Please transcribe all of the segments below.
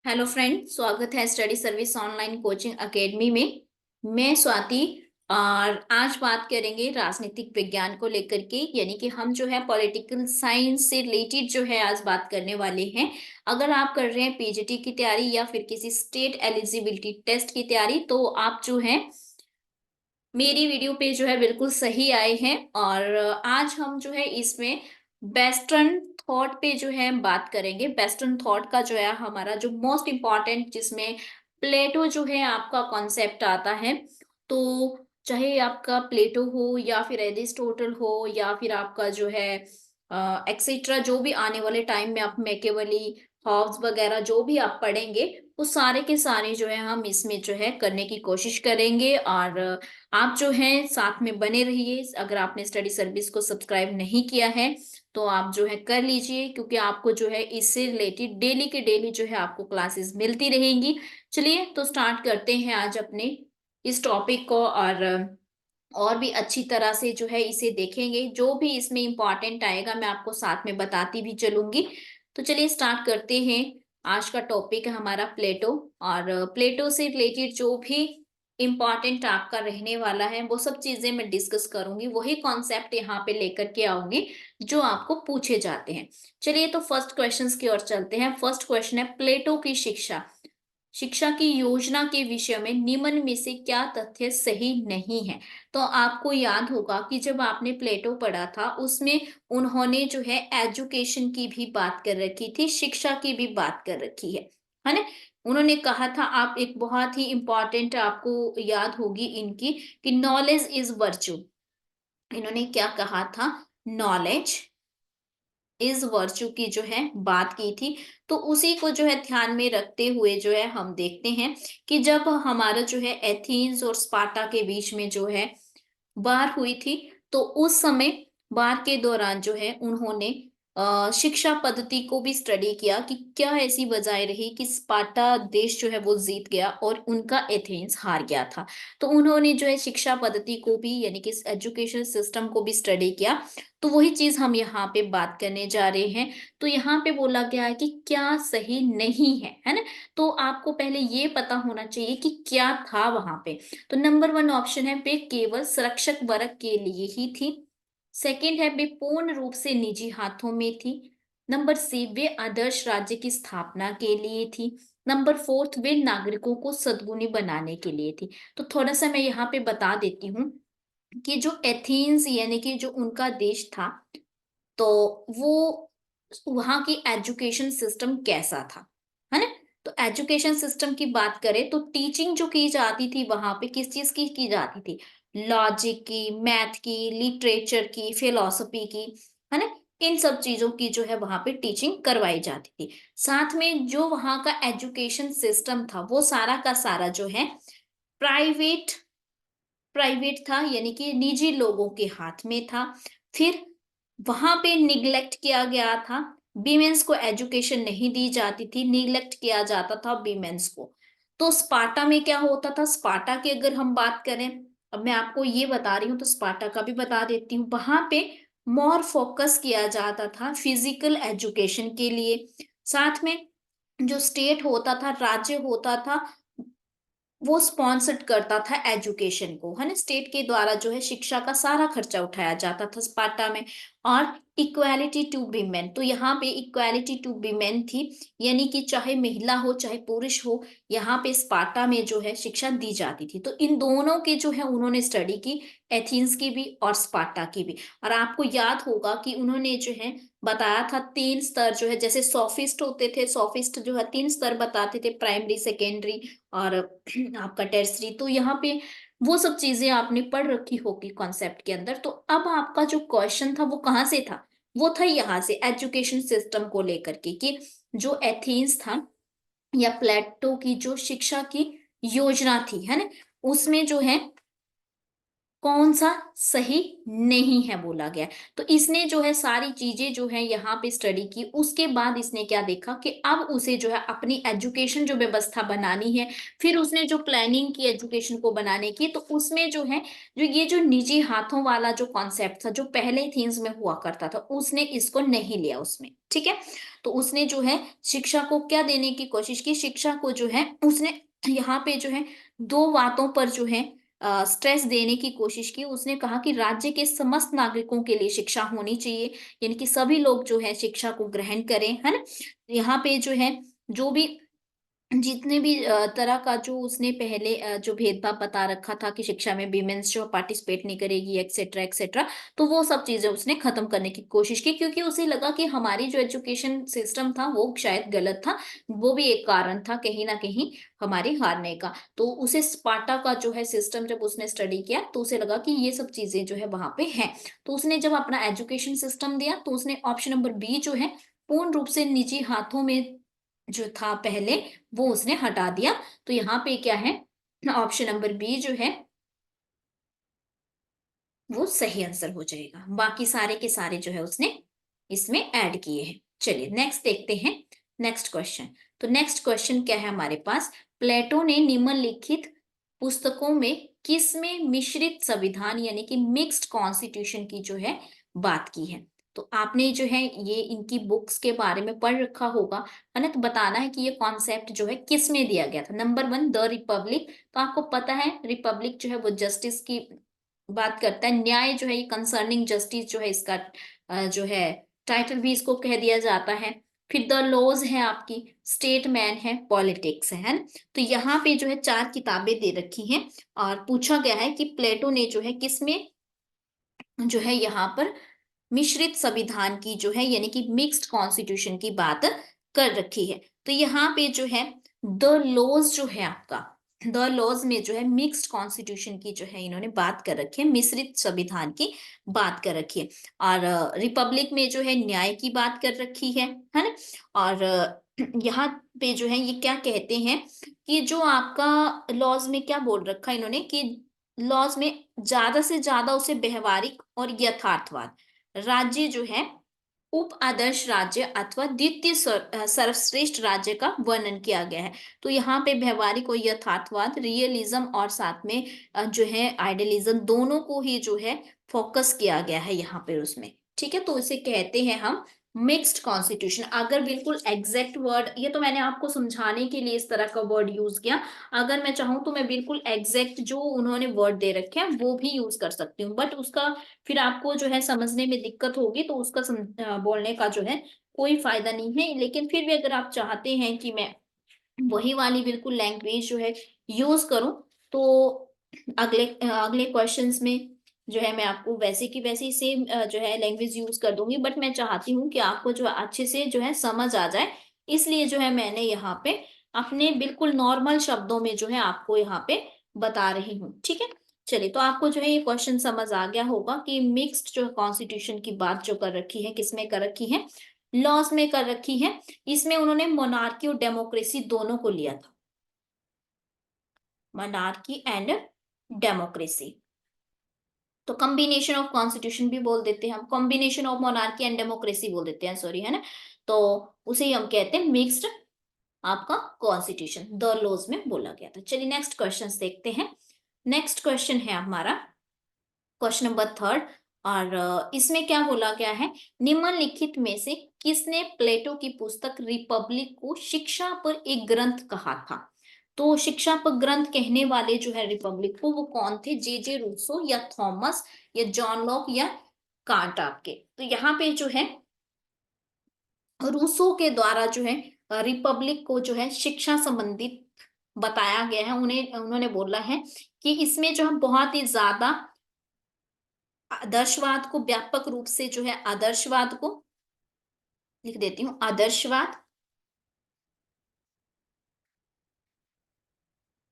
Hello friend, स्वागत है study service online coaching academy में। मैं स्वाति। और आज बात करेंगे राजनीतिक विज्ञान को लेकर के, यानी कि हम जो है पॉलिटिकल साइंस से रिलेटेड जो है आज बात करने वाले हैं। अगर आप कर रहे हैं पीजीटी की तैयारी या फिर किसी स्टेट एलिजिबिलिटी टेस्ट की तैयारी, तो आप जो है मेरी वीडियो पे जो है बिल्कुल सही आए हैं। और आज हम जो है इसमें वेस्टर्न थॉट पे जो है बात करेंगे। वेस्टर्न थॉट का जो है हमारा जो मोस्ट इम्पॉर्टेंट, जिसमें प्लेटो जो है आपका कॉन्सेप्ट आता है। तो चाहे आपका प्लेटो हो या फिर एरिस्टोटल हो या फिर आपका जो है एक्सेट्रा, जो भी आने वाले टाइम में आप मैकेवली, हॉब्स वगैरह जो भी आप पढ़ेंगे, वो सारे के सारे जो है हम इसमें जो है करने की कोशिश करेंगे। और आप जो है साथ में बने रहिए। अगर आपने स्टडी सर्विस को सब्सक्राइब नहीं किया है तो आप जो है कर लीजिए, क्योंकि आपको जो है इससे रिलेटेड डेली के डेली जो है आपको क्लासेस मिलती रहेंगी। चलिए तो स्टार्ट करते हैं आज अपने इस टॉपिक को। और भी अच्छी तरह से जो है इसे देखेंगे। जो भी इसमें इंपॉर्टेंट आएगा मैं आपको साथ में बताती भी चलूंगी। तो चलिए स्टार्ट करते हैं। आज का टॉपिक है हमारा प्लेटो। और प्लेटो से रिलेटेड जो भी इम्पॉर्टेंट आपका रहने वाला है वो सब चीजें मैं डिस्कस करूंगी। वही कॉन्सेप्ट यहाँ पे लेकर के आऊंगी जो आपको पूछे जाते हैं। चलिए तो फर्स्ट क्वेश्चंस की ओर चलते हैं। फर्स्ट क्वेश्चन है, प्लेटो की शिक्षा शिक्षा की योजना के विषय में निम्न में से क्या तथ्य सही नहीं है। तो आपको याद होगा कि जब आपने प्लेटो पढ़ा था उसमें उन्होंने जो है एजुकेशन की भी बात कर रखी थी, शिक्षा की भी बात कर रखी है ना। उन्होंने कहा था, आप एक बहुत ही इंपॉर्टेंट आपको याद होगी इनकी, कि नॉलेज इज वर्च्यू। इन्होंने क्या कहा था? नॉलेज इस वर्च्यू की जो है बात की थी। तो उसी को जो है ध्यान में रखते हुए जो है हम देखते हैं कि जब हमारा जो है एथेंस और स्पार्टा के बीच में जो है वार हुई थी, तो उस समय वार के दौरान जो है उन्होंने शिक्षा पद्धति को भी स्टडी किया कि क्या ऐसी वजह रही कि स्पार्टा देश जो है वो जीत गया और उनका एथेंस हार गया था। तो उन्होंने जो है शिक्षा पद्धति को भी, यानी कि एजुकेशन सिस्टम को भी स्टडी किया। तो वही चीज हम यहाँ पे बात करने जा रहे हैं। तो यहाँ पे बोला गया है कि क्या सही नहीं है ना। तो आपको पहले ये पता होना चाहिए कि क्या था वहां पे। तो नंबर वन ऑप्शन है, वे केवल संरक्षक वर्ग के लिए ही थी। सेकंड है, वे पूर्ण रूप से निजी हाथों में थी। नंबर सी, वे आदर्श राज्य की स्थापना के लिए थी। नंबर फोर्थ, वे नागरिकों को सद्गुणी बनाने के लिए थी। तो थोड़ा सा मैं यहाँ पे बता देती हूँ कि जो एथेंस यानी कि जो उनका देश था, तो वो वहां की एजुकेशन सिस्टम कैसा था, है ना। तो एजुकेशन सिस्टम की बात करें तो टीचिंग जो की जाती थी वहां पे किस चीज की जाती थी? लॉजिक की, मैथ की, लिटरेचर की, फिलोसफी की, है ना। इन सब चीजों की जो है वहां पे टीचिंग करवाई जाती थी। साथ में जो वहां का एजुकेशन सिस्टम था वो सारा का सारा जो है प्राइवेट प्राइवेट था, यानी कि निजी लोगों के हाथ में था। फिर वहां पे निग्लेक्ट किया गया था। वीमेंस को एजुकेशन नहीं दी जाती थी, निग्लेक्ट किया जाता था वीमेंस को। तो स्पार्टा में क्या होता था? स्पार्टा की अगर हम बात करें, अब मैं आपको ये बता रही हूँ तो स्पार्टा का भी बता देती हूँ। वहां पे मोर फोकस किया जाता था फिजिकल एजुकेशन के लिए। साथ में जो स्टेट होता था, राज्य होता था, वो स्पॉन्सर्ड करता था एजुकेशन को, है ना। स्टेट के द्वारा जो है शिक्षा का सारा खर्चा उठाया जाता था स्पार्टा में। और इक्वालिटी टू वीमेन, तो यहाँ पे इक्वालिटी टू वीमेन थी, यानी कि चाहे महिला हो चाहे पुरुष हो, यहाँ पे स्पार्टा में जो है शिक्षा दी जाती थी। तो इन दोनों की जो है उन्होंने स्टडी की, एथेंस की भी और स्पार्टा की भी। और आपको याद होगा कि उन्होंने जो है बताया था तीन स्तर जो है, जैसे सोफिस्ट होते थे, सोफिस्ट जो है तीन स्तर बताते थे, प्राइमरी, सेकेंडरी और आपका टेरसरी। तो यहाँ पे वो सब चीजें आपने पढ़ रखी होगी कॉन्सेप्ट के अंदर। तो अब आपका जो क्वेश्चन था वो कहाँ से था? वो था यहाँ से, एजुकेशन सिस्टम को लेकर के, कि जो एथेंस था या प्लेटो की जो शिक्षा की योजना थी, है ना, उसमें जो है कौन सा सही नहीं है बोला गया है। तो इसने जो है सारी चीजें जो है यहाँ पे स्टडी की, उसके बाद इसने क्या देखा कि अब उसे जो है अपनी एजुकेशन जो व्यवस्था बनानी है, फिर उसने जो प्लानिंग की एजुकेशन को बनाने की, तो उसमें जो है जो ये जो निजी हाथों वाला जो कॉन्सेप्ट था जो पहले थीम्स में हुआ करता था, उसने इसको नहीं लिया उसमें, ठीक है। तो उसने जो है शिक्षा को क्या देने की कोशिश की, शिक्षा को जो है उसने यहाँ पे जो है दो बातों पर जो है स्ट्रेस देने की कोशिश की। उसने कहा कि राज्य के समस्त नागरिकों के लिए शिक्षा होनी चाहिए, यानी कि सभी लोग जो है शिक्षा को ग्रहण करें, है ना। यहाँ पे जो है जो भी जितने भी तरह का जो उसने पहले जो भेदभाव बता रखा था कि शिक्षा में वीमेंस जो पार्टिसिपेट नहीं करेगी एक्सेट्रा एक्सेट्रा, तो वो सब चीजें उसने खत्म करने की कोशिश की, क्योंकि उसे लगा कि हमारी जो एजुकेशन सिस्टम था वो शायद गलत था। वो भी एक कारण था कहीं ना कहीं हमारे हारने का। तो उसे स्पार्टा का जो है सिस्टम जब उसने स्टडी किया तो उसे लगा कि ये सब चीजें जो है वहां पे है। तो उसने जब अपना एजुकेशन सिस्टम दिया तो उसने ऑप्शन नंबर बी जो है पूर्ण रूप से निजी हाथों में जो था पहले, वो उसने हटा दिया। तो यहाँ पे क्या है, ऑप्शन नंबर बी जो है वो सही आंसर हो जाएगा। बाकी सारे के सारे जो है उसने इसमें ऐड किए हैं। चलिए नेक्स्ट देखते हैं, नेक्स्ट क्वेश्चन। तो नेक्स्ट क्वेश्चन क्या है हमारे पास, प्लेटो ने निम्नलिखित पुस्तकों में किस में मिश्रित संविधान यानी कि मिक्स्ड कॉन्स्टिट्यूशन की जो है बात की है। तो आपने जो है ये इनकी बुक्स के बारे में पढ़ रखा होगा, है ना। तो बताना है कि ये कॉन्सेप्ट जो है किस में दिया गया था। Number one, the Republic. तो आपको पता है रिपब्लिक जो है वो जस्टिस की बात करता है, न्याय जो है ये कंसर्निंग जस्टिस जो है इसका जो है टाइटल भी इसको कह दिया जाता है। फिर द लॉज है आपकी, स्टेट मैन है, पॉलिटिक्स है ना। तो यहाँ पे जो है चार किताबें दे रखी हैं और पूछा गया है कि प्लेटो ने जो है किसमें जो है यहाँ पर मिश्रित संविधान की जो है यानी कि मिक्स्ड कॉन्स्टिट्यूशन की बात कर रखी है। तो यहाँ पे जो है द लॉज जो है आपका, द लॉज में जो है मिक्स्ड कॉन्स्टिट्यूशन की जो है इन्होंने बात कर रखी है, मिश्रित संविधान की बात कर रखी है। और रिपब्लिक में जो है न्याय की बात कर रखी है ना। और यहाँ पे जो है ये क्या कहते हैं कि जो आपका लॉज में क्या बोल रखा है इन्होंने कि लॉज में ज्यादा से ज्यादा उसे व्यवहारिक और यथार्थवाद राज्य जो है उप आदर्श राज्य अथवा द्वितीय सर्वश्रेष्ठ राज्य का वर्णन किया गया है। तो यहाँ पे व्यवहारिक और यथार्थवाद, रियलिज्म और साथ में जो है आइडियलिज्म, दोनों को ही जो है फोकस किया गया है यहाँ पे उसमें, ठीक है। तो इसे कहते हैं हम मिक्स्ड कॉन्स्टिट्यूशन। अगर बिल्कुल एग्जैक्ट वर्ड, ये तो मैंने आपको समझाने के लिए इस तरह का वर्ड यूज किया, अगर मैं चाहूँ तो मैं बिल्कुल एग्जैक्ट जो उन्होंने वर्ड दे रखे हैं वो भी यूज कर सकती हूँ, बट उसका फिर आपको जो है समझने में दिक्कत होगी, तो उसका बोलने का जो है कोई फायदा नहीं है। लेकिन फिर भी अगर आप चाहते हैं कि मैं वही वाली बिल्कुल लैंग्वेज जो है यूज करूं, तो अगले अगले क्वेश्चंस में जो है मैं आपको वैसे की वैसी सेम जो है लैंग्वेज यूज कर दूंगी, बट मैं चाहती हूँ कि आपको जो है अच्छे से जो है समझ आ जाए, इसलिए जो है मैंने यहाँ पे अपने बिल्कुल नॉर्मल शब्दों में जो है आपको यहाँ पे बता रही हूँ, ठीक है। चलिए, तो आपको जो है ये क्वेश्चन समझ आ गया होगा कि मिक्स्ड जो कॉन्स्टिट्यूशन की बात जो कर रखी है किसमें कर रखी है, लॉज में कर रखी है। इसमें उन्होंने मोनार्की और डेमोक्रेसी दोनों को लिया था, मोनार्की एंड डेमोक्रेसी। तो कॉम्बिनेशन ऑफ कॉन्स्टिट्यूशन भी बोल देते हैं हम, combination of monarchy and democracy बोल देते हैं, सॉरी, है ना। तो उसे ही हम कहते हैं मिक्स्ड आपका कॉन्स्टिट्यूशन, द लॉज में बोला गया था। चलिए नेक्स्ट क्वेश्चन देखते हैं। नेक्स्ट क्वेश्चन है हमारा क्वेश्चन नंबर थर्ड। और इसमें क्या बोला गया है, निम्नलिखित में से किसने प्लेटो की पुस्तक रिपब्लिक को शिक्षा पर एक ग्रंथ कहा था। तो शिक्षा पर ग्रंथ कहने वाले जो है रिपब्लिक को, वो कौन थे, जे जे रूसो या थॉमस या जॉन लॉक या कांट आपके। तो यहाँ पे जो है रूसो के द्वारा जो है रिपब्लिक को जो है शिक्षा संबंधित बताया गया है। उन्हें उन्होंने बोला है कि इसमें जो है बहुत ही ज्यादा आदर्शवाद को, व्यापक रूप से जो है आदर्शवाद को लिख देती हूँ, आदर्शवाद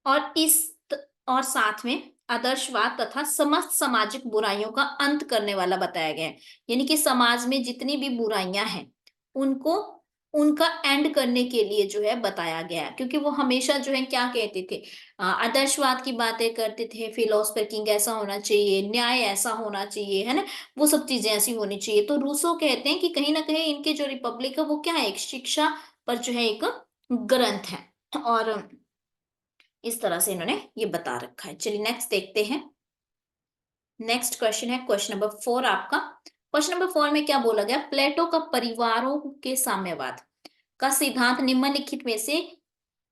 और और साथ में आदर्शवाद तथा समस्त सामाजिक बुराइयों का अंत करने वाला बताया गया है। यानी कि समाज में जितनी भी बुराइयां हैं उनको उनका एंड करने के लिए जो है बताया गया है, क्योंकि वो हमेशा जो है क्या कहते थे, आदर्शवाद की बातें करते थे, फिलोसफर किंग ऐसा होना चाहिए, न्याय ऐसा होना चाहिए, है ना, वो सब चीजें ऐसी होनी चाहिए। तो रूसो कहते हैं कि कहीं ना कहीं इनके जो रिपब्लिक है वो क्या है, एक शिक्षा पर जो है एक ग्रंथ है। और इस तरह से इन्होंने ये बता रखा है। चलिए नेक्स्ट देखते हैं। नेक्स्ट क्वेश्चन है क्वेश्चन नंबर 4 आपका। क्वेश्चन नंबर 4 में क्या बोला गया, प्लेटो का परिवारों के साम्यवाद का सिद्धांत निम्नलिखित में से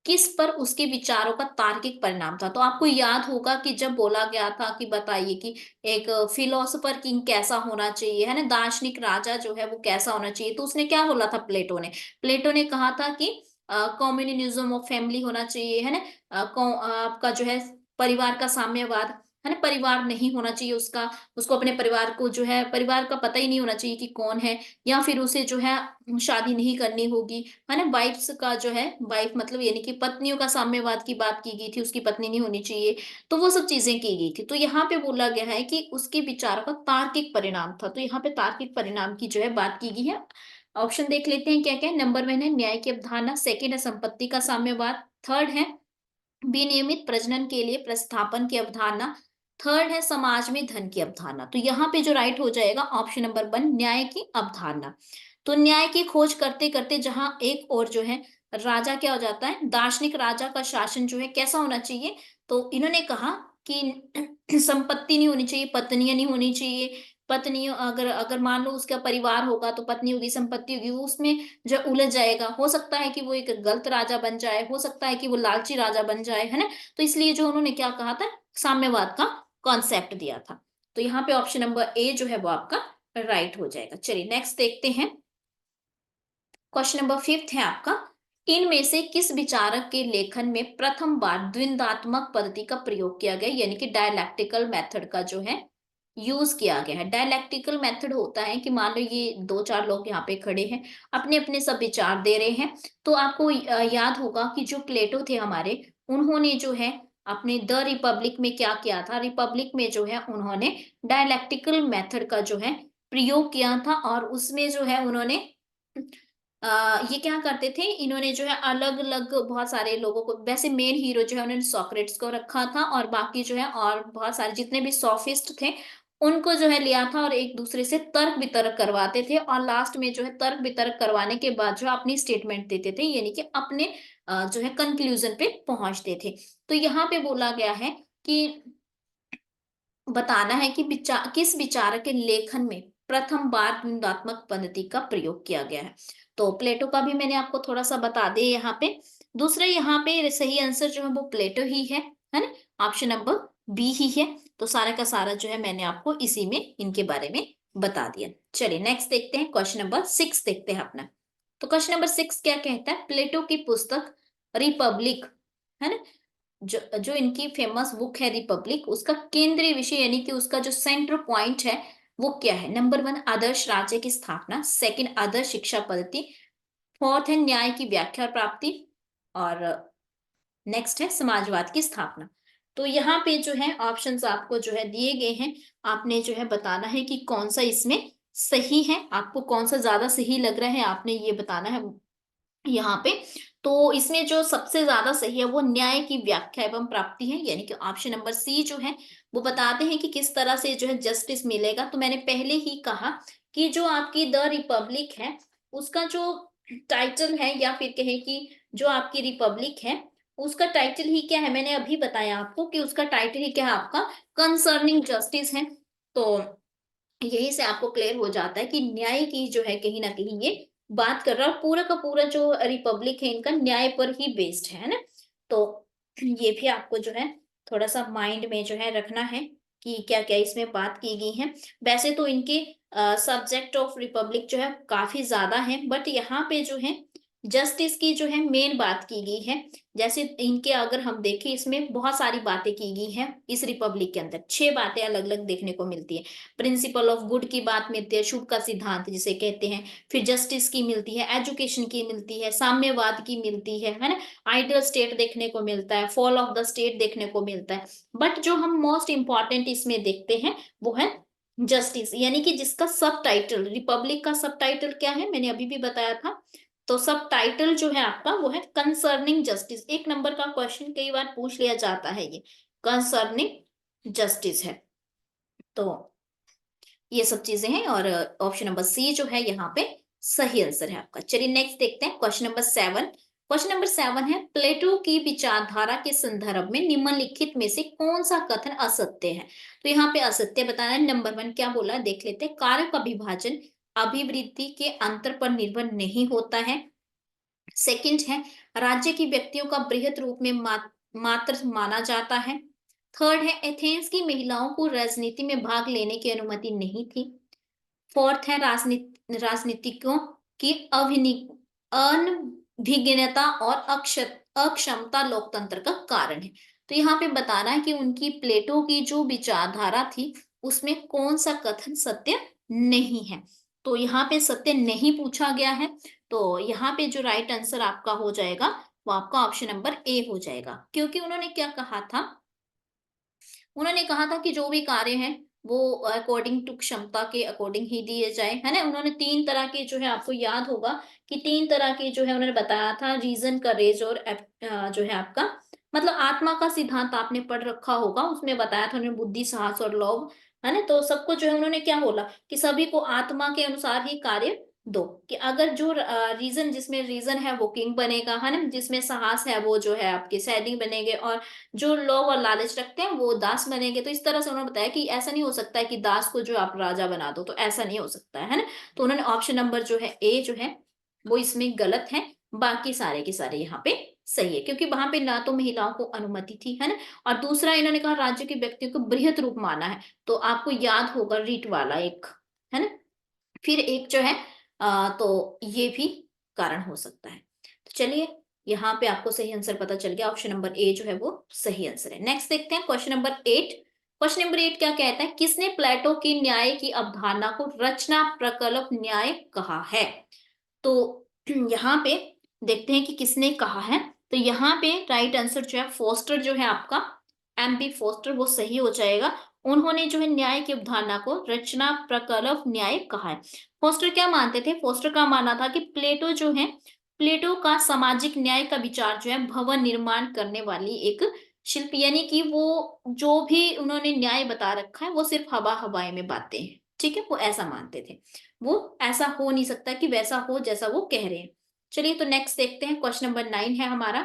किस पर उसके विचारों का तार्किक परिणाम था। तो आपको याद होगा कि जब बोला गया था कि बताइए कि एक फिलोसोफर किंग कैसा होना चाहिए, है ना, दार्शनिक राजा जो है वो कैसा होना चाहिए, तो उसने क्या बोला था, प्लेटो ने कहा था कि कम्युनिज्म ऑफ फैमिली होना चाहिए, है ना, आपका जो है परिवार का साम्यवाद, है ना, परिवार नहीं होना चाहिए उसका, उसको अपने परिवार को जो है परिवार का पता ही नहीं होना चाहिए कि कौन है, या फिर उसे जो है शादी नहीं करनी होगी, है ना, वाइफ्स का जो है, वाइफ मतलब यानी कि पत्नियों का साम्यवाद की बात की गई थी, उसकी पत्नी नहीं होनी चाहिए। तो वो सब चीजें की गई थी। तो यहाँ पे बोला गया है कि उसके विचारों का तार्किक परिणाम था। तो यहाँ पे तार्किक परिणाम की जो है बात की गई है। ऑप्शन देख लेते हैं क्या क्या है। नंबर 1 है न्याय की अवधारणा, सेकंड है संपत्ति का साम्यवाद, थर्ड है विनियमित प्रजनन के लिए प्रस्थापन की अवधारणा, थर्ड है समाज में धन की अवधारणा। तो यहाँ पे जो राइट हो जाएगा ऑप्शन नंबर 1 न्याय की अवधारणा। तो न्याय की खोज करते करते जहां एक और जो है राजा क्या हो जाता है, दार्शनिक राजा का शासन जो है कैसा होना चाहिए, तो इन्होंने कहा कि संपत्ति नहीं होनी चाहिए, पत्नियां नहीं होनी चाहिए, पत्नी अगर अगर मान लो उसका परिवार होगा तो पत्नी होगी, संपत्ति होगी, वो उसमें जो उलझ जाएगा, हो सकता है कि वो एक गलत राजा बन जाए, हो सकता है कि वो लालची राजा बन जाए, है ना। तो इसलिए जो उन्होंने क्या कहा था, साम्यवाद का कॉन्सेप्ट दिया था। तो यहाँ पे ऑप्शन नंबर ए जो है वो आपका राइट हो जाएगा। चलिए नेक्स्ट देखते हैं। क्वेश्चन नंबर 5 है आपका, इनमें से किस विचारक के लेखन में प्रथम बार द्वंद्वात्मक पद्धति का प्रयोग किया गया, यानी कि डायलैक्टिकल मेथड का जो है यूज किया गया है। डायलैक्टिकल मेथड होता है कि मान लो ये दो चार लोग यहाँ पे खड़े हैं, अपने अपने सब विचार दे रहे हैं, तो आपको याद होगा कि जो प्लेटो थे हमारे, उन्होंने जो है अपने द रिपब्लिक में क्या किया था, रिपब्लिक में जो है उन्होंने डायलैक्टिकल मेथड का जो है प्रयोग किया था। और उसमें जो है उन्होंने ये क्या करते थे, इन्होंने जो है अलग अलग बहुत सारे लोगों को, वैसे मेन हीरो जो है उन्होंने सोक्रेट्स को रखा था, और बाकी जो है और बहुत सारे जितने भी सोफिस्ट थे उनको जो है लिया था, और एक दूसरे से तर्क वितर्क करवाते थे, और लास्ट में जो है तर्क वितर्क करवाने के बाद जो है अपनी स्टेटमेंट देते थे, यानी कि अपने जो है कंक्लूजन पे पहुंचते थे। तो यहाँ पे बोला गया है कि बताना है कि किस विचारक के लेखन में प्रथम बार द्वंद्वात्मक पद्धति का प्रयोग किया गया है। तो प्लेटो का भी मैंने आपको थोड़ा सा बता दिया यहाँ पे। दूसरा यहाँ पे सही आंसर जो है वो प्लेटो ही है ना, ऑप्शन नंबर बी ही है। तो सारा का सारा जो है मैंने आपको इसी में इनके बारे में बता दिया। चलिए नेक्स्ट देखते हैं, क्वेश्चन नंबर 6 देखते हैं अपना। तो क्वेश्चन नंबर 6 क्या कहता है, प्लेटो की पुस्तक रिपब्लिक, है ना, जो जो इनकी फेमस बुक है रिपब्लिक, उसका केंद्रीय विषय यानी कि उसका जो सेंटर पॉइंट है वो क्या है। नंबर 1 आदर्श राज्य की स्थापना, सेकंड आदर्श शिक्षा पद्धति, फोर्थ है न्याय की व्याख्या और प्राप्ति, और नेक्स्ट है समाजवाद की स्थापना। तो यहाँ पे जो है ऑप्शंस आपको जो है दिए गए हैं, आपने जो है बताना है कि कौन सा इसमें सही है, आपको कौन सा ज्यादा सही लग रहा है, आपने ये बताना है यहाँ पे। तो इसमें जो सबसे ज्यादा सही है वो न्याय की व्याख्या एवं प्राप्ति है, यानी कि ऑप्शन नंबर सी जो है वो बताते हैं कि किस तरह से जो है जस्टिस मिलेगा। तो मैंने पहले ही कहा कि जो आपकी द रिपब्लिक है उसका जो टाइटल है, या फिर कहे कि जो आपकी रिपब्लिक है उसका टाइटल ही क्या है, मैंने अभी बताया आपको कि उसका टाइटल ही क्या है, आपका कंसर्निंग जस्टिस है। तो यही से आपको क्लियर हो जाता है कि न्याय की जो है कहीं ना कहीं ये बात कर रहा है, पूरा का पूरा जो रिपब्लिक है इनका न्याय पर ही बेस्ड है ना। तो ये भी आपको जो है थोड़ा सा माइंड में जो है रखना है कि क्या क्या इसमें बात की गई है। वैसे तो इनके सब्जेक्ट ऑफ रिपब्लिक जो है काफी ज्यादा है, बट यहाँ पे जो है जस्टिस की जो है मेन बात की गई है। जैसे इनके अगर हम देखें इसमें बहुत सारी बातें की गई हैं, इस रिपब्लिक के अंदर 6 बातें अलग अलग देखने को मिलती है। प्रिंसिपल ऑफ गुड की बात मिलती है, शुभ का सिद्धांत जिसे कहते हैं, फिर जस्टिस की मिलती है, एजुकेशन की मिलती है, साम्यवाद की मिलती है ना, आइडियल स्टेट देखने को मिलता है, फॉल ऑफ द स्टेट देखने को मिलता है। बट जो हम मोस्ट इंपॉर्टेंट इसमें देखते हैं वो है जस्टिस, यानी कि जिसका सब टाइटल, रिपब्लिक का सब टाइटल क्या है मैंने अभी भी बताया था, तो सब टाइटल जो है आपका वो है कंसर्निंग जस्टिस। 1 नंबर का क्वेश्चन कई बार पूछ लिया जाता है, ये कंसर्निंग जस्टिस है। तो ये सब चीजें हैं और ऑप्शन नंबर सी जो है यहाँ पे सही आंसर है आपका। चलिए नेक्स्ट देखते हैं क्वेश्चन नंबर 7। क्वेश्चन नंबर 7 है, प्लेटो की विचारधारा के संदर्भ में निम्नलिखित में से कौन सा कथन असत्य है? तो यहाँ पे असत्य बताना है। नंबर 1 क्या बोला है देख लेते हैं, कार्य का विभाजन अभिवृद्धि के अंतर पर निर्भर नहीं होता है। सेकंड है, राज्य की व्यक्तियों का बृहत रूप में मात्र माना जाता है। थर्ड है, एथेंस की महिलाओं को राजनीति में भाग लेने की अनुमति नहीं थी। फोर्थ है, राजनीतिकों की अनभिज्ञता और अक्षमता लोकतंत्र का कारण है। तो यहाँ पे बताना है कि उनकी प्लेटो की जो विचारधारा थी उसमें कौन सा कथन सत्य नहीं है। तो यहाँ पे सत्य नहीं पूछा गया है, तो यहाँ पे जो राइट आंसर आपका हो जाएगा वो आपका ऑप्शन नंबर ए हो जाएगा। क्योंकि उन्होंने क्या कहा था, उन्होंने कहा था कि जो भी कार्य है वो अकॉर्डिंग टू क्षमता के अकॉर्डिंग ही दिए जाए, है ना। उन्होंने 3 तरह के जो है, आपको याद होगा कि 3 तरह के जो है उन्होंने बताया था, रीजन, करेज और जो है आपका मतलब आत्मा का सिद्धांत आपने पढ़ रखा होगा, उसमें बताया था उन्होंने बुद्धि, साहस और लोभ, है ना। तो सबको जो है उन्होंने क्या बोला कि सभी को आत्मा के अनुसार ही कार्य दो, कि अगर जो रीजन, जिसमें रीजन है वो किंग बनेगा, है ना, जिसमें साहस है वो जो है आपके सैनिक बनेंगे, और जो लोभ और लालच रखते हैं वो दास बनेंगे। तो इस तरह से उन्होंने बताया कि ऐसा नहीं हो सकता है कि दास को जो आप राजा बना दो, तो ऐसा नहीं हो सकता है ना। तो उन्होंने ऑप्शन नंबर जो है ए जो है वो इसमें गलत है, बाकी सारे के सारे यहाँ पे सही है, क्योंकि वहां पे ना तो महिलाओं को अनुमति थी, है ना। और दूसरा इन्होंने कहा राज्य के व्यक्तियों को बृहत रूप माना है, तो आपको याद होगा रीट वाला एक, है ना। फिर एक जो है तो ये भी कारण हो सकता है। तो चलिए यहाँ पे आपको सही आंसर पता चल गया, ऑप्शन नंबर ए जो है वो सही आंसर है। नेक्स्ट देखते हैं क्वेश्चन नंबर 8। क्वेश्चन नंबर 8 क्या कहता है, किसने प्लेटो की न्याय की अवधारणा को रचना प्रकल्प न्याय कहा है? तो यहाँ पे देखते हैं कि किसने कहा है। तो यहाँ पे राइट आंसर जो है फोस्टर जो है आपका, एम बी फोस्टर, वो सही हो जाएगा। उन्होंने जो है न्याय की अवधारणा को रचना प्रकल्प न्याय कहा है। फोस्टर क्या मानते थे, फोस्टर का मानना था कि प्लेटो जो है, प्लेटो का सामाजिक न्याय का विचार जो है भवन निर्माण करने वाली एक शिल्प, यानी कि वो जो भी उन्होंने न्याय बता रखा है वो सिर्फ हवा हवाई में बातें हैं, ठीक है, वो ऐसा मानते थे। वो ऐसा हो नहीं सकता कि वैसा हो जैसा वो कह रहे हैं। चलिए तो नेक्स्ट देखते हैं, क्वेश्चन नंबर 9 है हमारा।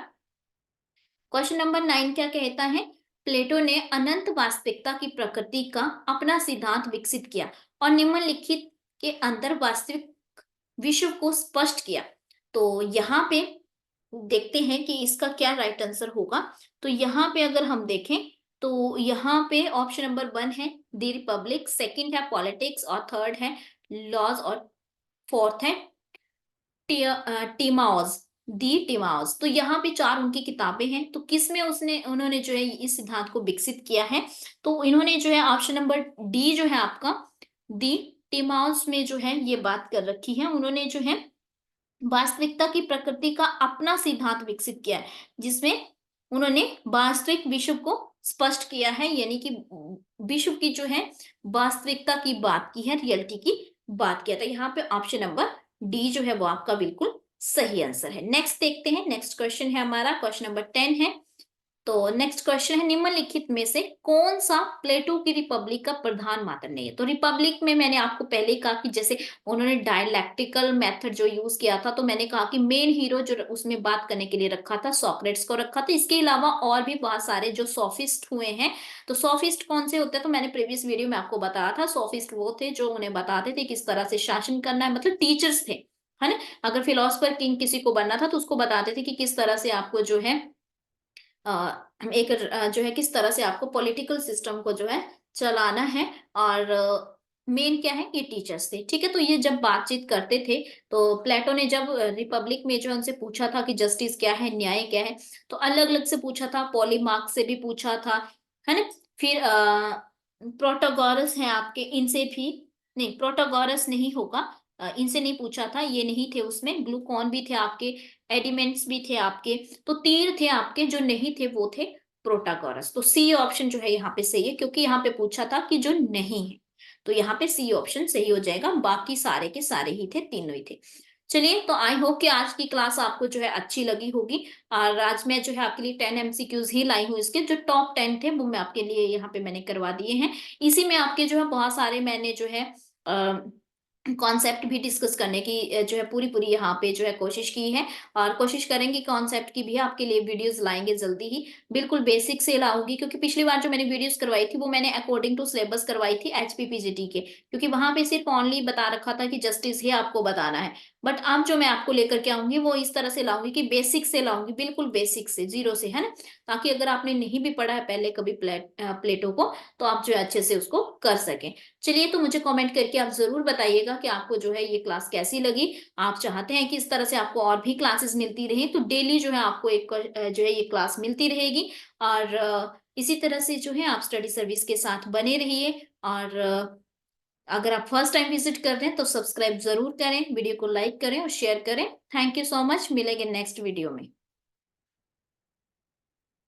क्वेश्चन नंबर 9 क्या कहता है, प्लेटो ने अनंत वास्तविकता की प्रकृति का अपना सिद्धांत विकसित किया और निम्नलिखित के अंदर वास्तविक विश्व को स्पष्ट किया। तो यहाँ पे देखते हैं कि इसका क्या राइट आंसर होगा। तो यहाँ पे अगर हम देखें तो यहाँ पे ऑप्शन नंबर 1 है दी रिपब्लिक, सेकंड है पॉलिटिक्स और थर्ड है लॉज और फोर्थ है टीमाओज, दी टीमाओज। तो यहाँ पे 4 उनकी किताबें हैं, तो किस में उसने उन्होंने जो है इस सिद्धांत को विकसित किया है? तो इन्होंने जो है ऑप्शन नंबर डी जो है आपका, दी टीमाओज में जो है ये बात कर रखी है। उन्होंने जो है वास्तविकता की प्रकृति का अपना सिद्धांत विकसित किया है, जिसमें उन्होंने वास्तविक विश्व को स्पष्ट किया है, यानी कि विश्व की जो है वास्तविकता की बात की है, रियलिटी की बात किया था। यहाँ पे ऑप्शन नंबर डी जो है वो आपका बिल्कुल सही आंसर है। नेक्स्ट देखते हैं, नेक्स्ट क्वेश्चन है हमारा, क्वेश्चन नंबर 10 है। तो नेक्स्ट क्वेश्चन है, निम्नलिखित में से कौन सा प्लेटो की रिपब्लिक का प्रधान मात्र नहीं है? तो रिपब्लिक में मैंने आपको पहले ही कहा कि जैसे उन्होंने डायलैक्टिकल मेथड जो यूज किया था, तो मैंने कहा कि मेन हीरो जो उसमें बात करने के लिए रखा था सॉक्रेट्स को रखा था। इसके अलावा और भी बहुत सारे जो सोफिस्ट हुए हैं, तो सोफिस्ट कौन से होते हैं, तो मैंने प्रीवियस वीडियो में आपको बताया था। सोफिस्ट वो थे जो उन्हें बताते थे किस तरह से शासन करना है, मतलब टीचर्स थे, है ना। अगर फिलोसफर किंग किसी को बनना था तो उसको बताते थे कि किस तरह से आपको जो है एक जो है किस तरह से आपको पॉलिटिकल सिस्टम को जो है चलाना है। और मेन क्या है, ये टीचर्स थे, ठीक है। तो ये जब बातचीत करते थे, तो प्लेटो ने जब रिपब्लिक में जो उनसे पूछा था कि जस्टिस क्या है, न्याय क्या है, तो अलग अलग से पूछा था, पॉलीमार्क से भी पूछा था, है ना। फिर प्रोटागोरस हैं आपके, इनसे भी नहीं, प्रोटागोरस नहीं होगा, इनसे नहीं पूछा था, ये नहीं थे उसमें। ग्लूकॉन भी थे आपके, एडिमेंट्स भी थे आपके, तो तीर थे आपके, जो नहीं थे वो थे प्रोटागोरस। तो सी ऑप्शन जो है यहाँ पे सही है, क्योंकि यहाँ पे पूछा था कि जो नहीं है, तो यहाँ पे सी ऑप्शन सही हो जाएगा, बाकी सारे के सारे ही थे, तीनों ही थे। चलिए, तो आई होप कि आज की क्लास आपको जो है अच्छी लगी होगी। और आज मैं जो है आपके लिए 10 एमसीक्यूज ही लाई हूँ, इसके जो टॉप 10 थे वो मैं आपके लिए यहाँ पे मैंने करवा दिए हैं। इसी में आपके जो है बहुत सारे मैंने जो है कॉन्सेप्ट भी डिस्कस करने की जो है पूरी पूरी यहाँ पे जो है कोशिश की है। और कोशिश करेंगे कॉन्सेप्ट की भी आपके लिए वीडियोस लाएंगे जल्दी ही। बिल्कुल बेसिक से लाऊंगी, क्योंकि पिछली बार जो मैंने वीडियोस करवाई थी वो मैंने अकॉर्डिंग टू सिलेबस करवाई थी एचपीपीजीटी के, क्योंकि वहां पे सिर्फ ओनली बता रखा था कि जस्टिस ही आपको बताना है। बट अब जो मैं आपको लेकर के आऊंगी वो इस तरह से लाऊंगी कि बेसिक से लाऊंगी, बिल्कुल बेसिक से, जीरो से, है ना। ताकि अगर आपने नहीं भी पढ़ा है पहले कभी प्लेटो को, तो आप जो है अच्छे से उसको कर सकें। चलिए, तो मुझे कमेंट करके आप जरूर बताइएगा कि आपको जो है ये क्लास कैसी लगी। आप चाहते हैं कि इस तरह से आपको और भी क्लासेस मिलती रहे, तो डेली जो है आपको एक जो है ये क्लास मिलती रहेगी। और इसी तरह से जो है आप स्टडी सर्विस के साथ बने रहिए। और अगर आप फर्स्ट टाइम विजिट कर रहे हैं तो सब्सक्राइब जरूर करें, वीडियो को लाइक करें और शेयर करें। थैंक यू सो मच, मिलेंगे नेक्स्ट वीडियो में।